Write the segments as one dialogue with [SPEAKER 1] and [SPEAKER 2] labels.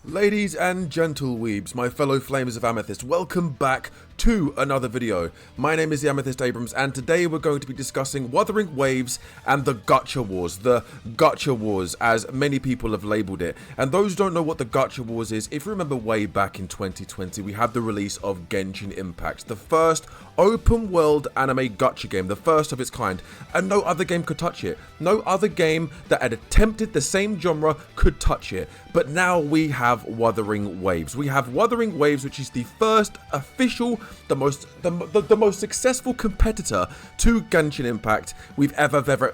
[SPEAKER 1] Ladies and Gentleweebs, my fellow flamers of Amethyst, welcome back to another video. My name is the Amethyst Abrams, and today we're going to be discussing Wuthering Waves and the GACHA Wars. The GACHA Wars, as many people have labelled it. And those who don't know what the GACHA Wars is, if you remember way back in 2020, we had the release of Genshin Impact, the first open world anime gacha game, the first of its kind, and no other game could touch it. No other game that had attempted the same genre could touch it. But now we have Wuthering Waves. We have Wuthering Waves, which is the first official, the most successful competitor to Genshin Impact we've ever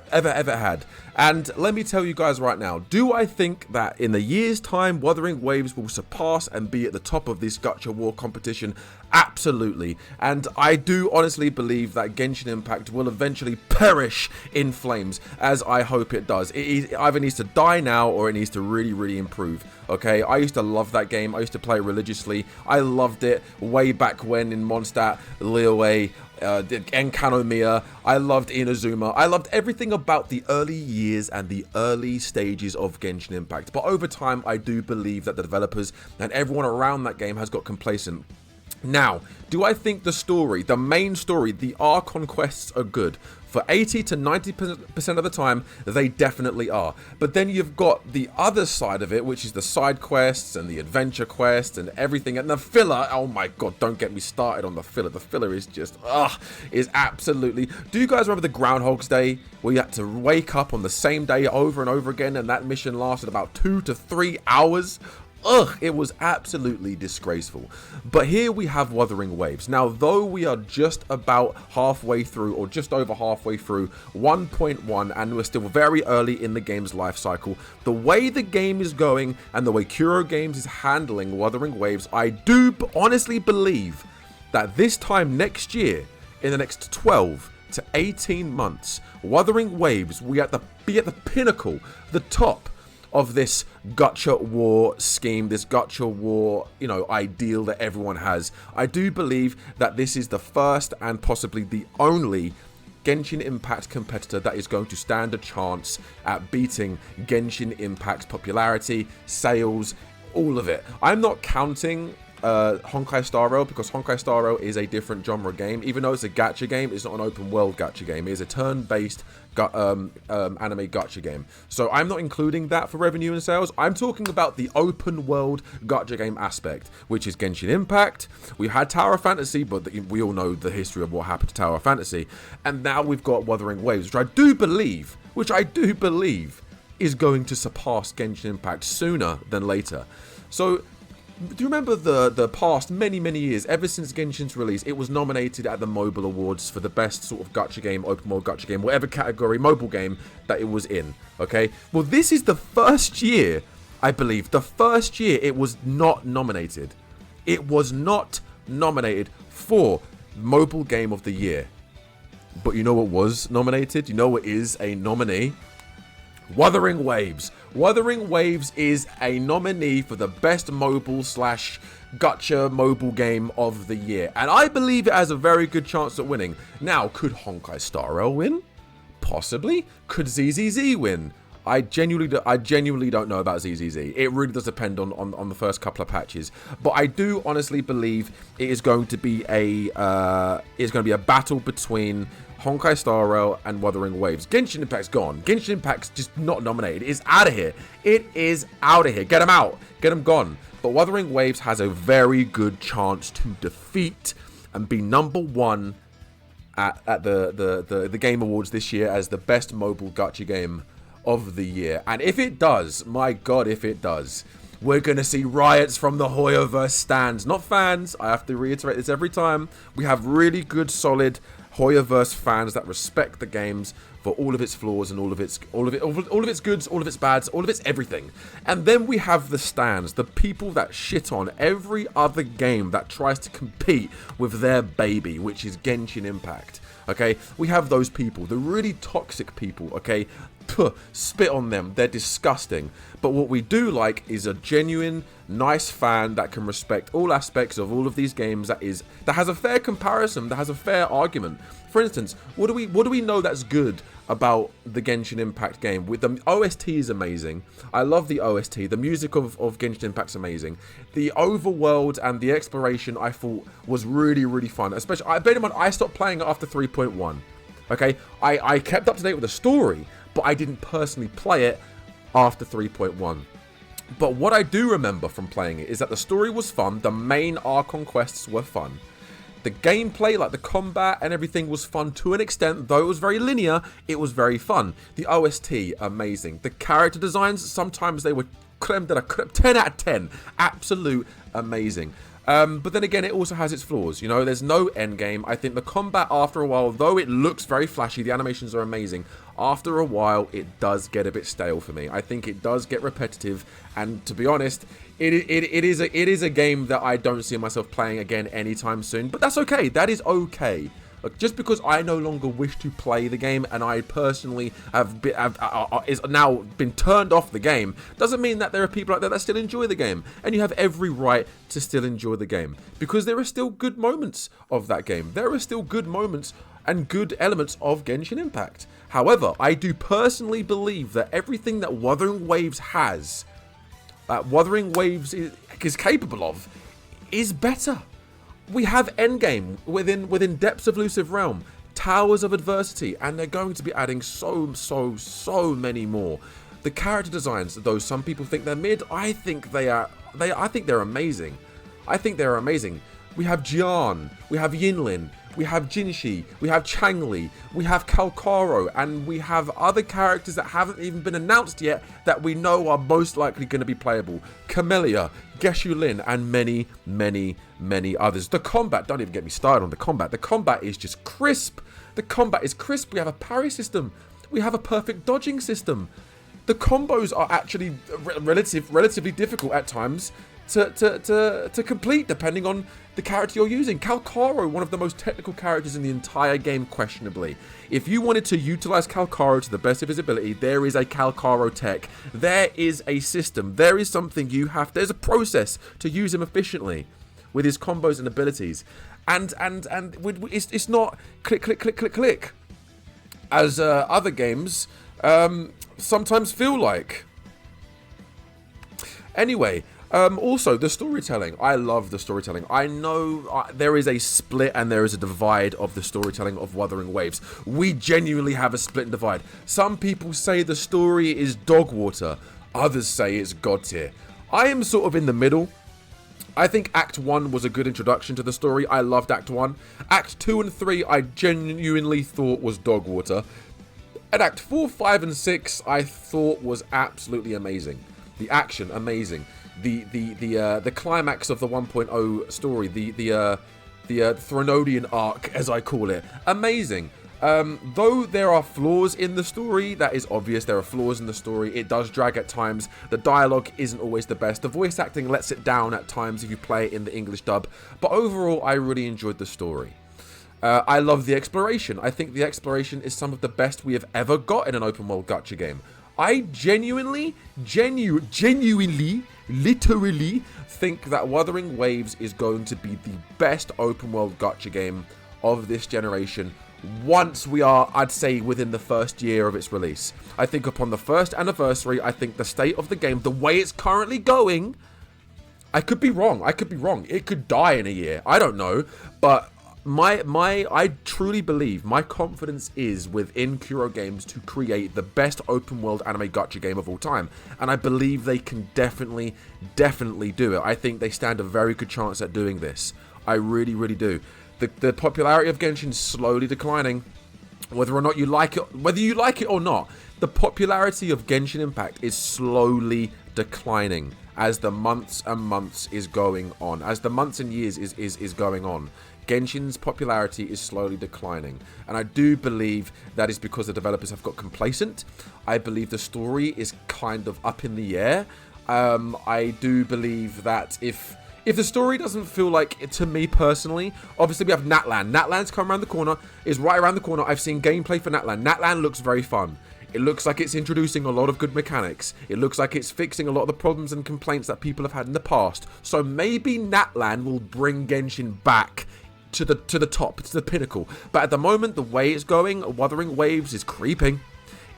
[SPEAKER 1] had. And let me tell you guys right now, do I think that in a year's time Wuthering Waves will surpass and be at the top of this gacha war competition? Absolutely. And I do honestly believe that Genshin Impact will eventually perish in flames, as I hope it does. It either needs to die now or it needs to really improve. Okay, I used to love that game. I used to play it religiously. I loved it way back when in Mondstadt, Liyue, Enkanomiya. I loved Inazuma. I loved everything about the early years and the early stages of Genshin Impact. But over time, I do believe that the developers and everyone around that game has got complacent. Now, do I think the story, the main story, the Archon quests are good? For 80 to 90% of the time, they definitely are. But then you've got the other side of it, which is the side quests and the adventure quests and everything. And the filler, oh my god, don't get me started on the filler. The filler is just, is absolutely... Do you guys remember the Groundhog's Day, where you had to wake up on the same day over and over again, and that mission lasted about 2 to 3 hours? Ugh, it was absolutely disgraceful. But here we have Wuthering Waves. Now, though we are just about halfway through, or just over halfway through 1.1, and we're still very early in the game's life cycle, the way the game is going and the way Kuro Games is handling Wuthering Waves, I do honestly believe that this time next year, in the next 12 to 18 months, Wuthering Waves will be at the pinnacle, the top of this gacha war scheme, this gacha war, ideal that everyone has. I do believe that this is the first and possibly the only Genshin Impact competitor that is going to stand a chance at beating Genshin Impact's popularity, sales, all of it. I'm not counting Honkai Star Rail, because Honkai Star Rail is a different genre game. Even though it's a gacha game, it's not an open world gacha game. It is a turn-based anime gacha game. So I'm not including that for revenue and sales. I'm talking about the open world gacha game aspect, which is Genshin Impact. We've had Tower of Fantasy, but we all know the history of what happened to Tower of Fantasy. And now we've got Wuthering Waves, which I do believe is going to surpass Genshin Impact sooner than later. So do you remember the past many years, ever since Genshin's release, it was nominated at the Mobile Awards for the best sort of gacha game, open world gacha game, whatever category, mobile game that it was in, okay? Well, this is the first year, I believe, the first year it was not nominated. It was not nominated for Mobile Game of the Year. But you know what was nominated? You know what is a nominee? Wuthering Waves. Wuthering Waves is a nominee for the best mobile / gacha mobile game of the year. And I believe it has a very good chance at winning. Now, could Honkai Star Rail win? Possibly. Could ZZZ win? I genuinely don't know about ZZZ. It really does depend on the first couple of patches. But I do honestly believe it is going to be a battle between Honkai Star Rail and Wuthering Waves. Genshin Impact's gone. Genshin Impact's just not nominated. It's out of here. It is out of here. Get them out. Get them gone. But Wuthering Waves has a very good chance to defeat and be #1 at the Game Awards this year as the best mobile gacha game of the year. And if it does, my god, if it does, we're going to see riots from the Hoyoverse stands. Not fans. I have to reiterate this every time. We have really good, solid Hoyoverse fans that respect the games for all of its flaws and all of its goods, all of its bads, all of its everything. And then we have the stands, the people that shit on every other game that tries to compete with their baby, which is Genshin Impact. Okay, we have those people, the really toxic people, okay, spit on them. They're disgusting. But what we do like is a genuine, nice fan that can respect all aspects of all of these games. That has a fair comparison. That has a fair argument. For instance, what do we know that's good about the Genshin Impact game? With the OST is amazing. I love the OST. The music of Genshin Impact's amazing. The overworld and the exploration I thought was really, really fun. Especially, bear in mind, I stopped playing it after 3.1. Okay, I kept up to date with the story, but I didn't personally play it after 3.1. But what I do remember from playing it is that the story was fun. The main Archon quests were fun. The gameplay, like the combat and everything, was fun to an extent. Though it was very linear, it was very fun. The OST, amazing. The character designs, sometimes they were creme de la creme, 10 out of 10. Absolute amazing. But then again, it also has its flaws. You know, there's no end game. I think the combat, after a while, though it looks very flashy, the animations are amazing. After a while, it does get a bit stale for me. I think it does get repetitive. And to be honest, it is a game that I don't see myself playing again anytime soon. But that's okay. That is okay. Look, just because I no longer wish to play the game and I personally have now been turned off the game, doesn't mean that there are people out there that still enjoy the game. And you have every right to still enjoy the game, because there are still good moments of that game. There are still good moments and good elements of Genshin Impact. However, I do personally believe that everything that Wuthering Waves has, that Wuthering Waves is capable of, is better. We have Endgame within Depths of Elusive Realm, Towers of Adversity, and they're going to be adding so many more. The character designs, though some people think they're mid, I think they're amazing. I think they're amazing. We have Jian, we have Yinlin, we have Jinshi, we have Changli, we have Kuro, and we have other characters that haven't even been announced yet that we know are most likely going to be playable. Camellia, Geshulin, and many others. The combat, don't even get me started on the combat. The combat is just crisp. The combat is crisp. We have a parry system. We have a perfect dodging system. The combos are actually relatively difficult at times to complete, depending on the character you're using. Kuro, one of the most technical characters in the entire game, questionably. If you wanted to utilize Kuro to the best of his ability, there is a Kuro tech. There is a system. There is something there's a process to use him efficiently with his combos and abilities. And it's not click, as other games sometimes feel like. Anyway, also, the storytelling. I love the storytelling. I know there is a split and there is a divide of the storytelling of Wuthering Waves. We genuinely have a split and divide. Some people say the story is dog water. Others say it's god tier. I am sort of in the middle. I think Act 1 was a good introduction to the story. I loved Act 1. Act 2 and 3 I genuinely thought was dog water. And Act 4, 5 and 6 I thought was absolutely amazing. The action, amazing. The climax of the 1.0 story, the Thronodian arc, as I call it, amazing. Though there are flaws in the story, that is obvious. There are flaws in the story. It does drag at times. The dialogue isn't always the best. The voice acting lets it down at times if you play it in the English dub. But overall, I really enjoyed the story. I love the exploration. I think the exploration is some of the best we have ever got in an open world gacha game. I genuinely, literally think that Wuthering Waves is going to be the best open world gacha game of this generation once we are, I'd say, within the first year of its release. I think upon the first anniversary, I think the state of the game, the way it's currently going, I could be wrong. It could die in a year. I don't know. But I truly believe, my confidence is within Kuro Games to create the best open world anime gacha game of all time. And I believe they can definitely do it. I think they stand a very good chance at doing this. I really do. The popularity of Genshin is slowly declining. Whether you like it or not, the popularity of Genshin Impact is slowly declining as the months and months is going on. As the months and years is going on. Genshin's popularity is slowly declining, and I do believe that is because the developers have got complacent. I believe the story is kind of up in the air. I do believe that if the story doesn't feel like it, to me personally, obviously we have Natlan. Natlan's come around the corner, is right around the corner. I've seen gameplay for Natlan. Natlan looks very fun. It looks like it's introducing a lot of good mechanics. It looks like it's fixing a lot of the problems and complaints that people have had in the past. So maybe Natlan will bring Genshin back to the top, to the pinnacle. But at the moment, the way it's going, Wuthering Waves is creeping.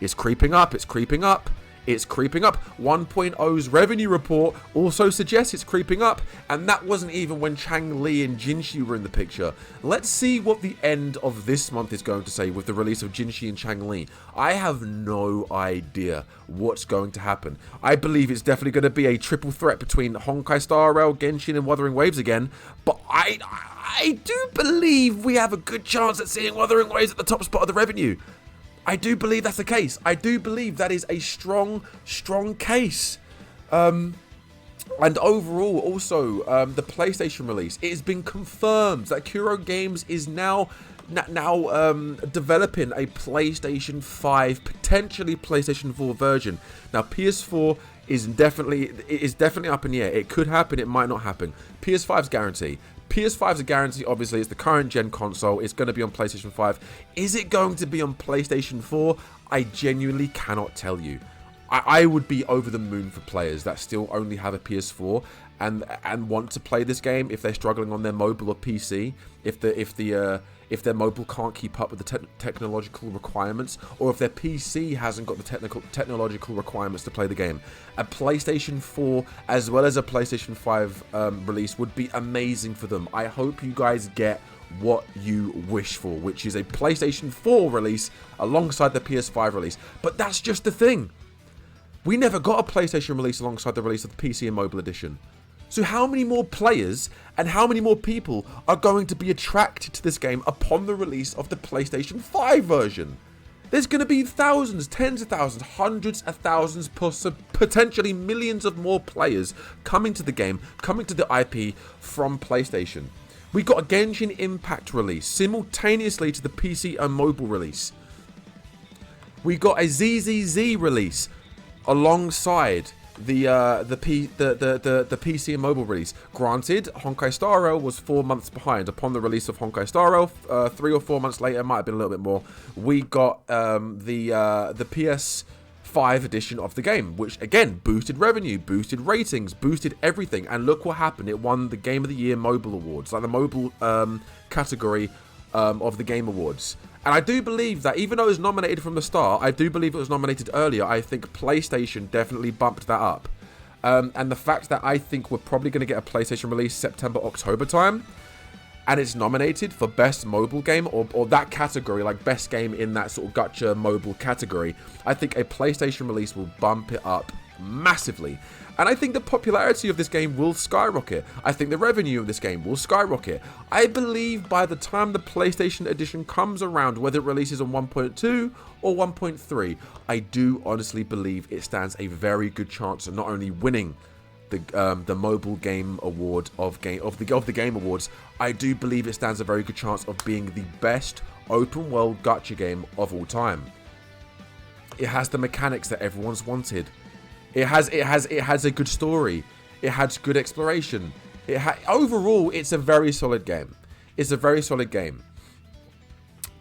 [SPEAKER 1] It's creeping up. It's creeping up. It's creeping up. 1.0's revenue report also suggests it's creeping up, and that wasn't even when Changli and Jinshi were in the picture. Let's see what the end of this month is going to say with the release of Jinshi and Changli. I have no idea what's going to happen. I believe it's definitely going to be a triple threat between Honkai Star Rail, Genshin, and Wuthering Waves again, but I do believe we have a good chance at seeing Wuthering Waves at the top spot of the revenue. I do believe that's the case. I do believe that is a strong case. And overall, also, the PlayStation release, it has been confirmed that Kuro Games is now developing a PlayStation 5, potentially PlayStation 4 version. Now, PS4 is definitely up in the air. It could happen, it might not happen. PS5's guarantee. PS5's a guarantee, obviously. It's the current gen console. It's going to be on PlayStation 5. Is it going to be on PlayStation 4? I genuinely cannot tell you. I would be over the moon for players that still only have a PS4 and want to play this game if they're struggling on their mobile or PC, if their mobile can't keep up with the technological requirements, or if their PC hasn't got the technological requirements to play the game. A PlayStation 4 as well as a PlayStation 5 release would be amazing for them. I hope you guys get what you wish for, which is a PlayStation 4 release alongside the PS5 release. But that's just the thing. We never got a PlayStation release alongside the release of the PC and mobile edition. So how many more players and how many more people are going to be attracted to this game upon the release of the PlayStation 5 version? There's going to be thousands, tens of thousands, hundreds of thousands, potentially millions of more players coming to the game, coming to the IP from PlayStation. We got a Genshin Impact release simultaneously to the PC and mobile release. We got a ZZZ release alongside the PC and mobile release. Granted, Honkai Star Rail was 4 months behind upon the release of Honkai Star Rail. 3 or 4 months later, might have been a little bit more. We got the PS5 edition of the game, which again boosted revenue, boosted ratings, boosted everything. And look what happened! It won the Game of the Year Mobile Awards, like the mobile category of the Game Awards. And I do believe that even though it was nominated from the start, I do believe it was nominated earlier. I think PlayStation definitely bumped that up. And the fact that I think we're probably going to get a PlayStation release September, October time, and it's nominated for best mobile game or that category, like best game in that sort of gacha mobile category, I think a PlayStation release will bump it up massively. And I think the popularity of this game will skyrocket. I think the revenue of this game will skyrocket. I believe by the time the PlayStation edition comes around, whether it releases on 1.2 or 1.3, I do honestly believe it stands a very good chance of not only winning the mobile game award of the Game Awards, I do believe it stands a very good chance of being the best open world gacha game of all time. It has the mechanics that everyone's wanted. It has a good story. It has good exploration. Overall, it's a very solid game. It's a very solid game.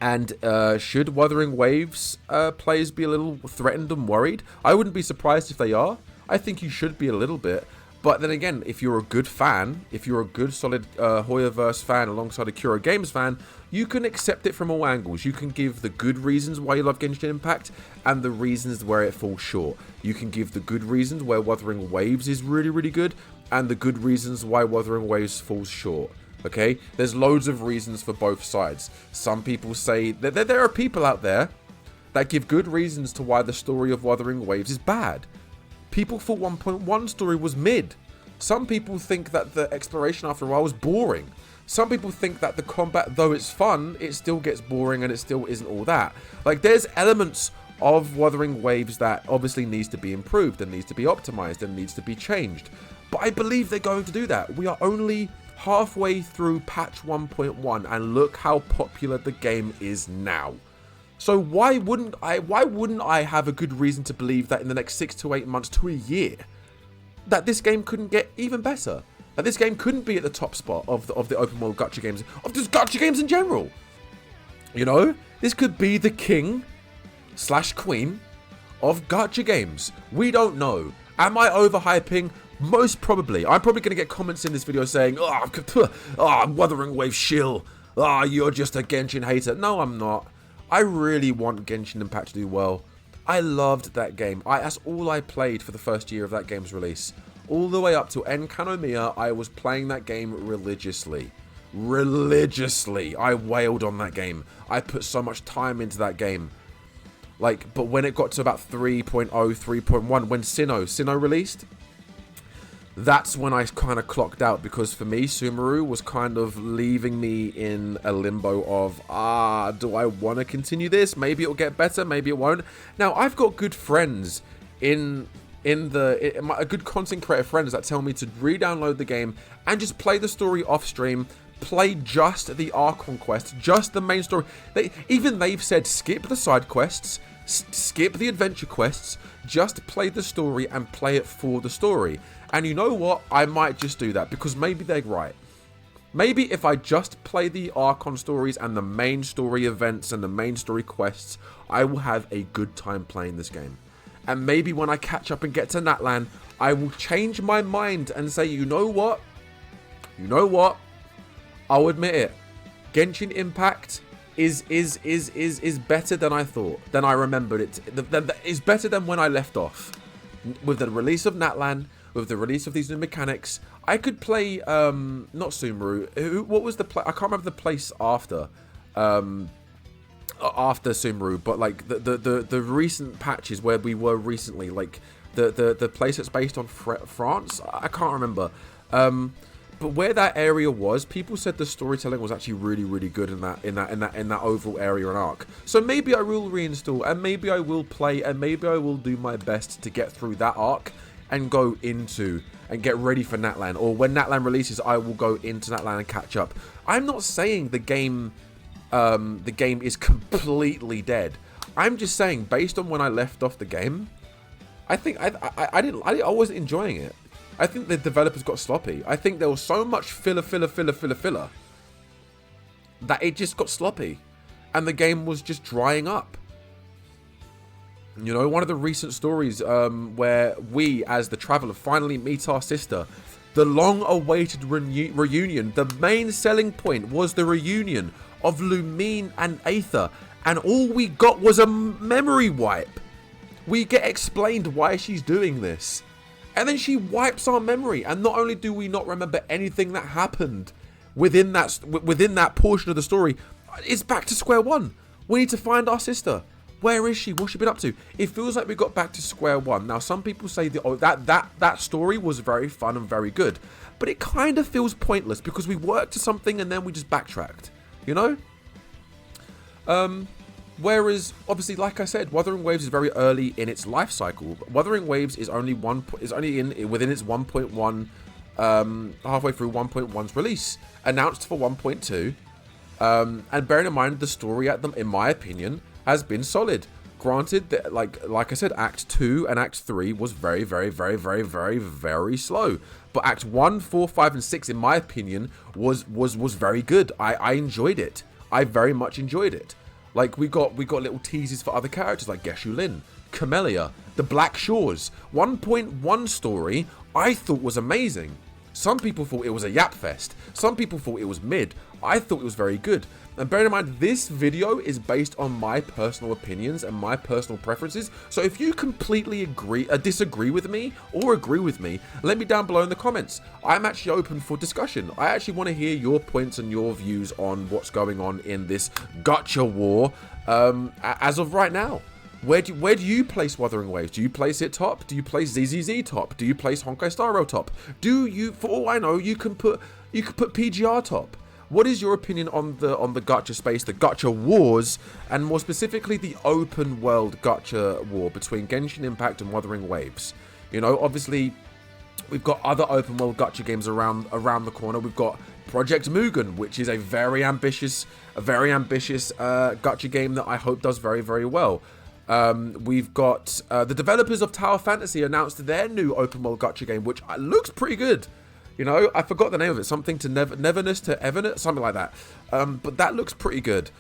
[SPEAKER 1] And should Wuthering Waves players be a little threatened and worried? I wouldn't be surprised if they are. I think you should be a little bit. But then again, if you're a good fan, if you're a good solid Hoyoverse fan alongside a Kuro Games fan, you can accept it from all angles. You can give the good reasons why you love Genshin Impact and the reasons where it falls short. You can give the good reasons where Wuthering Waves is really, really good and the good reasons why Wuthering Waves falls short. Okay? There's loads of reasons for both sides. Some people say that there are people out there that give good reasons to why the story of Wuthering Waves is bad. People thought 1.1 story was mid. Some people think that the exploration after a while was boring. Some people think that the combat, though it's fun, it still gets boring and it still isn't all that. Like, there's elements of Wuthering Waves that obviously needs to be improved and needs to be optimized and needs to be changed. But I believe they're going to do that. We are only halfway through patch 1.1 and look how popular the game is now. So why wouldn't I have a good reason to believe that in the next 6 to 8 months to a year that this game couldn't get even better? That this game couldn't be at the top spot of the open world gacha games, of just gacha games in general. You know, this could be the king / queen of gacha games. We don't know. Am I overhyping? Most probably. I'm probably going to get comments in this video saying, Wuthering Waves shill. You're just a Genshin hater. No, I'm not. I really want Genshin Impact to do well. I loved that game. That's all I played for the first year of that game's release. All the way up to Enkanomiya, I was playing that game religiously. I wailed on that game. I put so much time into that game. Like, but when it got to about 3.0, 3.1, when Sinnoh released, that's when I kind of clocked out, because for me, Sumeru was kind of leaving me in a limbo of, do I want to continue this? Maybe it'll get better, maybe it won't. Now, I've got good friends a good content creator friends that tell me to re-download the game and just play the story off stream. Play just the Archon quest, just the main story. They've said skip the side quests, skip the adventure quests, just play the story and play it for the story. And you know what? I might just do that, because maybe they're right. Maybe if I just play the Archon stories and the main story events and the main story quests, I will have a good time playing this game. And maybe when I catch up and get to Natlan, I will change my mind and say, you know what? I'll admit it. Genshin Impact is better than I thought, than I remembered it. It's better than when I left off. With the release of Natlan, with the release of these new mechanics, I could play not Sumeru. What was the place? I can't remember the place after Sumeru, but like the recent patches where we were recently, like the place that's based on France. I can't remember. But where that area was, people said the storytelling was actually really good in that overall area and arc. So maybe I will reinstall, and maybe I will play, and maybe I will do my best to get through that arc and go into and get ready for Natlan. Or when Natlan releases, I will go into Natlan and catch up. I'm not saying the game is completely dead. I'm just saying, based on when I left off the game, I think I wasn't enjoying it. I think the developers got sloppy. I think there was so much filler that it just got sloppy, and the game was just drying up. You know, one of the recent stories where we, as the Traveler, finally meet our sister, the long-awaited reunion. The main selling point was the reunion of Lumine and Aether, and all we got was a memory wipe. We get explained why she's doing this. And then she wipes our memory, and not only do we not remember anything that happened within that portion of the story, it's back to square one. We need to find our sister. Where is she? What's she been up to? It feels like we got back to square one. Now, some people say that story was very fun and very good, but it kind of feels pointless because we worked to something and then we just backtracked. You know? Whereas, obviously, like I said, Wuthering Waves is very early in its life cycle. Wuthering Waves is only within its 1.1, halfway through 1.1's release, announced for 1.2. And bearing in mind, the story at them, in my opinion, has been solid. Granted, that like I said, Act 2 and Act 3 was very slow. But Act 1, 4, 5, and 6, in my opinion, was very good. I enjoyed it. I very much enjoyed it. Like, we got little teases for other characters like Geshu Lin, Camellia, the Black Shores. 1.1 story I thought was amazing. Some people thought it was a yap fest. Some people thought it was mid. I thought it was very good. And bear in mind, this video is based on my personal opinions and my personal preferences. So if you completely disagree with me or agree with me, let me down below in the comments. I'm actually open for discussion. I actually want to hear your points and your views on what's going on in this gacha war as of right now. Where do you place Wuthering Waves? Do you place it top? Do you place ZZZ top? Do you place Honkai Star Rail top? Do you, for all I know, you could put PGR top. What is your opinion on the gacha space, the gacha wars, and more specifically the open world gacha war between Genshin Impact and Wuthering Waves? You know, obviously we've got other open world gacha games around the corner. We've got Project Mugen, which is a very ambitious gacha game that I hope does very well. We've got the developers of Tower Fantasy announced their new open world gacha game, which looks pretty good. You know, I forgot the name of it. Something to Neverness to Everness, something like that. But that looks pretty good.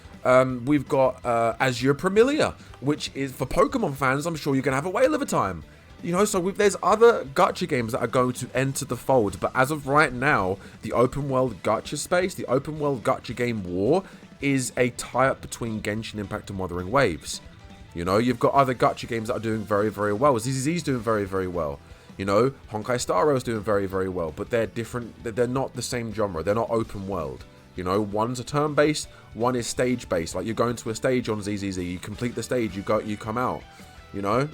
[SPEAKER 1] We've got Azure Premilia, which is for Pokemon fans. I'm sure you're gonna have a whale of a time. You know, so there's other gacha games that are going to enter the fold, but as of right now, the open world gacha space, the open world gacha game war, is a tie-up between Genshin Impact and Wuthering Waves. You know, you've got other gacha games that are doing very, very well. ZZZ's doing very, very well. You know, Honkai Star Rail's doing very, very well, but they're different. They're not the same genre. They're not open world. You know, one's a turn-based, one is stage-based. Like, you're going to a stage on ZZZ, you complete the stage, you come out. You know,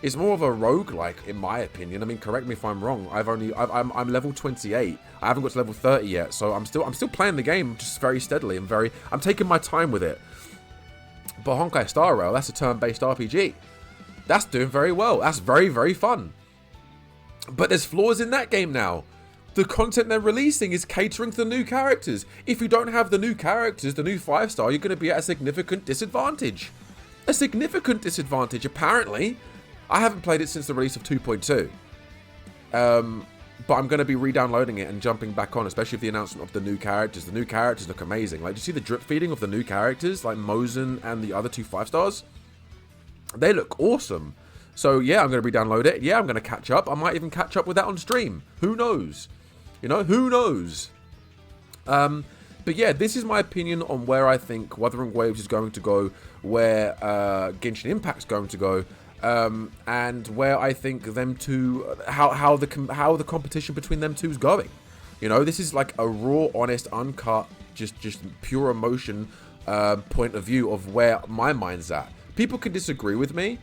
[SPEAKER 1] it's more of a roguelike, in my opinion. I mean, correct me if I'm wrong. I'm level 28. I haven't got to level 30 yet, so I'm still playing the game just very steadily and I'm taking my time with it. But Honkai Star Rail, that's a turn-based RPG. That's doing very well. That's very, very fun. But there's flaws in that game now. The content they're releasing is catering to the new characters. If you don't have the new characters, the new 5-star, you're going to be at a significant disadvantage. A significant disadvantage, apparently. I haven't played it since the release of 2.2. But I'm going to be re-downloading it and jumping back on, especially with the announcement of the new characters. The new characters look amazing. Like, do you see the drip feeding of the new characters? Like Mozen and the other 2 5-stars? They look awesome. So, yeah, I'm going to re-download it. Yeah, I'm going to catch up. I might even catch up with that on stream. Who knows? You know, who knows? But yeah, this is my opinion on where I think Wuthering Waves is going to go, where Genshin Impact's going to go, and where I think them two, how the competition between them two is going. You know, this is like a raw, honest, uncut, just pure emotion point of view of where my mind's at. People can disagree with me.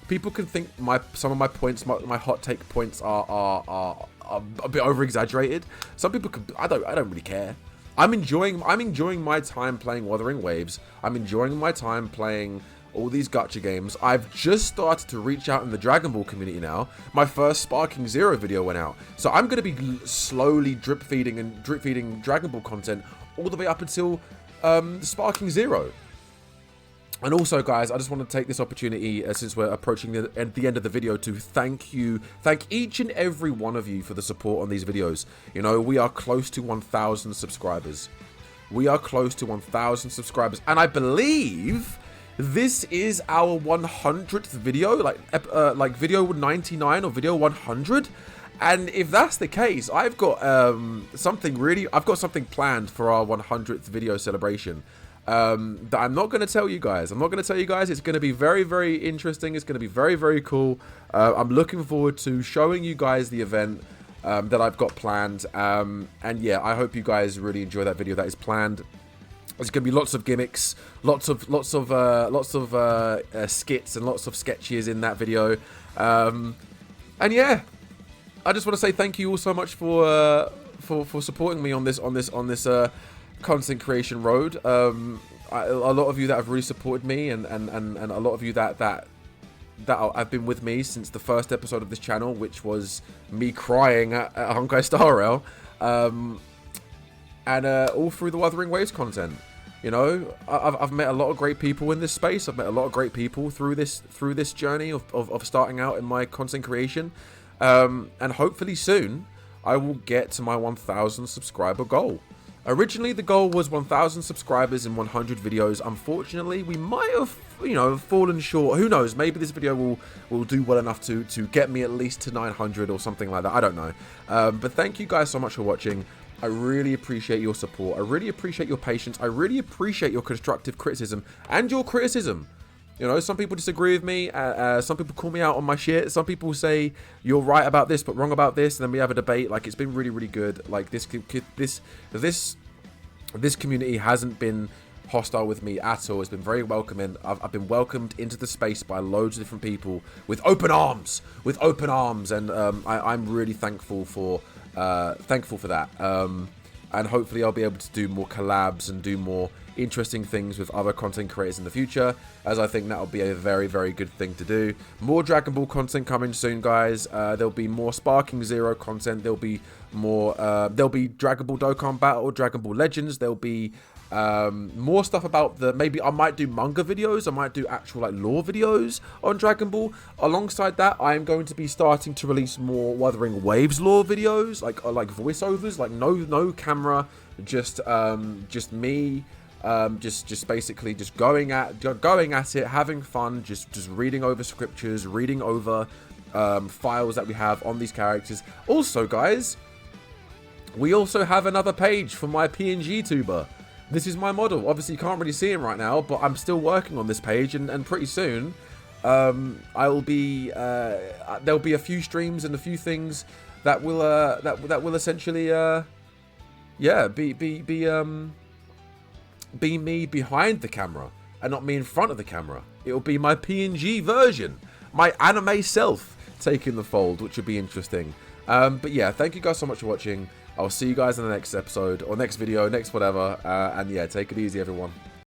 [SPEAKER 1] People can think some of my points, my hot take points are a bit over exaggerated. Some people could. I don't really care. I'm enjoying my time playing Wuthering Waves. I'm enjoying my time playing all these gacha games. I've just started to reach out in the Dragon Ball community now. My first Sparking Zero video went out, so I'm going to be slowly drip feeding Dragon Ball content all the way up until Sparking Zero. And also, guys, I just want to take this opportunity, since we're approaching the end of the video, to thank each and every one of you for the support on these videos. You know, we are close to 1,000 subscribers. We are close to 1,000 subscribers. And I believe this is our 100th video, like video 99 or video 100. And if that's the case, I've got something planned for our 100th video celebration. That I'm not going to tell you guys. It's going to be very, very interesting. It's going to be very, very cool. I'm looking forward to showing you guys the event that I've got planned. And yeah, I hope you guys really enjoy that video that is planned. There's going to be lots of gimmicks, lots of skits and lots of sketches in that video. And yeah, I just want to say thank you all so much for supporting me on this content creation road. A lot of you that have really supported me, and a lot of you that have been with me since the first episode of this channel, which was me crying at Honkai Star Rail, and all through the Wuthering Waves content. You know, I've met a lot of great people in this space. I've met a lot of great people through this journey of starting out in my content creation, and hopefully soon I will get to my 1,000 subscriber goal. Originally, the goal was 1,000 subscribers in 100 videos. Unfortunately, we might have, you know, fallen short. Who knows? Maybe this video will do well enough to get me at least to 900 or something like that. I don't know. But thank you guys so much for watching. I really appreciate your support. I really appreciate your patience. I really appreciate your constructive criticism and your criticism. You know, some people disagree with me. Some people call me out on my shit. Some people say you're right about this but wrong about this, and then we have a debate. Like, it's been really, really good. Like, this community hasn't been hostile with me at all. It's been very welcoming. I've been welcomed into the space by loads of different people with open arms, and I'm really thankful for that. And hopefully I'll be able to do more collabs and do more interesting things with other content creators in the future, as I think that'll be a very, very good thing to do. More Dragon Ball content coming soon, guys. There'll be more Sparking Zero content. There'll be more there'll be Dragon Ball Dokkan Battle, Dragon Ball Legends. There'll be more stuff about maybe I might do manga videos, I might do actual like lore videos on Dragon Ball. Alongside that, I am going to be starting to release more Wuthering Waves lore videos, like voiceovers, like no camera, just me, just basically just going at it, having fun, just reading over scriptures, reading over files that we have on these characters. Also, guys, we also have another page for my PNG tuber. This is my model. Obviously, you can't really see him right now, but I'm still working on this page, and pretty soon, I'll be there'll be a few streams and a few things that will that will essentially yeah, be me behind the camera and not me in front of the camera. It'll be my PNG version, my anime self taking the fold, which would be interesting. But yeah, thank you guys so much for watching. I'll see you guys in the next episode, or next video, next whatever. And yeah, take it easy, everyone.